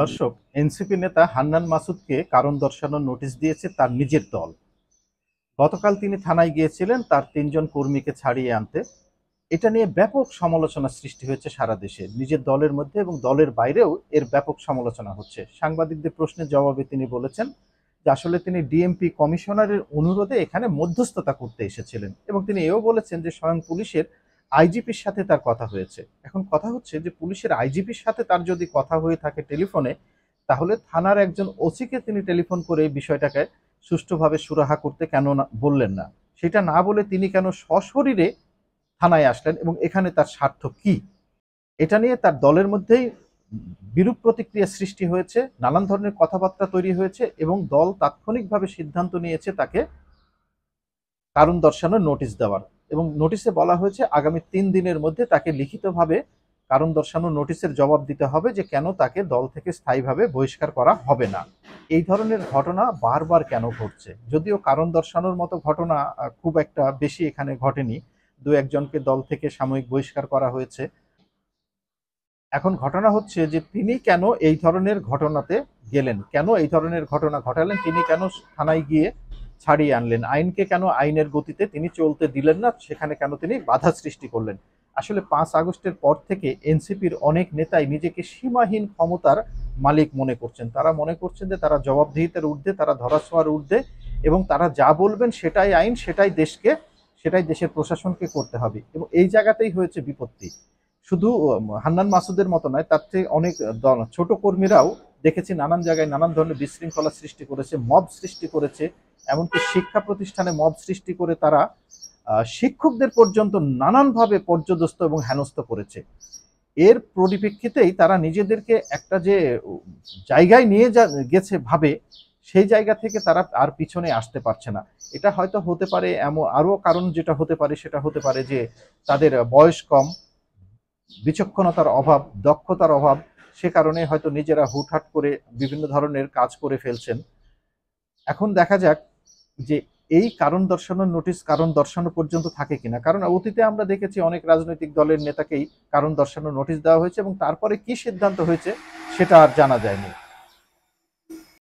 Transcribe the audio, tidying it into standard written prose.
দর্শক, এনসিপি নেতা হান্নান মাসুদকে কারণ দর্শানোর নোটিশ দিয়েছে তার নিজের দল। গতকাল তিনি থানায় গিয়েছিলেন তার ৩ জন কর্মীকে ছাড়িয়ে আনতে। এটা নিয়ে ব্যাপক সমালোচনা সৃষ্টি হয়েছে সারা দেশে, নিজের দলের মধ্যে এবং দলের বাইরেও এর ব্যাপক সমালোচনা হচ্ছে। সাংবাদিকদের প্রশ্নের জবাবে তিনি বলেছেন যে আসলে তিনি ডিএমপি কমিশনারের অনুরোধে এখানে মধ্যস্থতা করতে এসেছিলেন, এবং তিনি এও বলেছেন যে স্বয়ং পুলিশের আইজিপির সাথে তার কথা হয়েছে। এখন কথা হচ্ছে যে পুলিশের আইজিপির সাথে তার যদি কথা হয়ে থাকে টেলিফোনে, তাহলে থানার একজন ওসিকে তিনি টেলিফোন করে এই বিষয়টাকে সুষ্ঠুভাবে সুরাহা করতে কেন বললেন না? সেটা না বলে তিনি কেন সশরীরে থানায় আসলেন, এবং এখানে তার স্বার্থ কি? এটা নিয়ে তার দলের মধ্যেই বিরূপ প্রতিক্রিয়া সৃষ্টি হয়েছে, নানান ধরনের কথাবার্তা তৈরি হয়েছে, এবং দল তাৎক্ষণিকভাবে সিদ্ধান্ত নিয়েছে তাকে কারণ দর্শানোর নোটিশ দেওয়ার। এবং নোটিশে বলা হয়েছে আগামী ৩ দিনের মধ্যে তাকে লিখিতভাবে কারণ দর্শানোর নোটিশের জবাব দিতে হবে যে কেন তাকে দল থেকে স্থায়ীভাবে বহিষ্কার করা হবে না। এই ধরনের ঘটনা বারবার কেন ঘটছে? যদিও কারণ দর্শানোর মতো ঘটনা খুব একটা বেশি এখানে ঘটেনি, দু একজনকে দল থেকে সাময়িক বহিষ্কার করা হয়েছে। এখন ঘটনা হচ্ছে যে তিনি কেন এই ধরনের ঘটনাতে গেলেন, কেন এই ধরনের ঘটনা ঘটালেন, তিনি কেন থানায় গিয়ে ছাড়িয়ে আনলেন, আইনকে কেন আইনের গতিতে তিনি চলতে দিলেন না, সেখানে কেন তিনি বাধা সৃষ্টি করলেন? আসলে ৫ আগস্টের পর থেকে এনসিপির অনেক নেতাই নিজেকে সীমাহীন ক্ষমতার মালিক মনে করছেন। তারা মনে করছেন যে তারা জবাবদিহিতার ঊর্ধ্বে, তারা ধরাছোঁয়ার ঊর্ধ্বে, এবং তারা যা বলবেন সেটাই আইন, সেটাই দেশের প্রশাসনকে করতে হবে। এবং এই জায়গাতেই হয়েছে বিপত্তি। শুধু হান্নান মাসুদের মতো নয়, তার চেয়ে অনেক ছোট কর্মীরাও দেখেছি নানান জায়গায় নানান ধরনের বিশৃঙ্খলা সৃষ্টি করেছে, মব সৃষ্টি করেছে। এমনকি শিক্ষা প্রতিষ্ঠানে মব সৃষ্টি করে তারা শিক্ষকদের পর্যন্ত নানানভাবে পর্যদস্ত এবং হেনস্থ করেছে। এর পরিপ্রেক্ষিতেই তারা নিজেদেরকে একটা যে জায়গায় নিয়ে গেছে ভাবে, সেই জায়গা থেকে তারা আর পিছনে আসতে পারছে না। এটা হয়তো হতে পারে এমন আরো কারণ, যেটা হতে পারে সেটা হতে পারে যে তাদের বয়স কম, বিচক্ষণতার অভাব, দক্ষতার অভাব। সে কারণে হয়তো নিজেরা হুটহাট করে বিভিন্ন ধরনের কাজ করে ফেলছেন। এখন দেখা যাক যে এই কারণ দর্শানোর নোটিশ কারণ দর্শানো পর্যন্ত থাকে কিনা। কারণ অতীতে আমরা দেখেছি অনেক রাজনৈতিক দলের নেতাকেই কারণ দর্শানোর নোটিশ দেওয়া হয়েছে, এবং তারপরে কি সিদ্ধান্ত হয়েছে সেটা আর জানা যায়নি।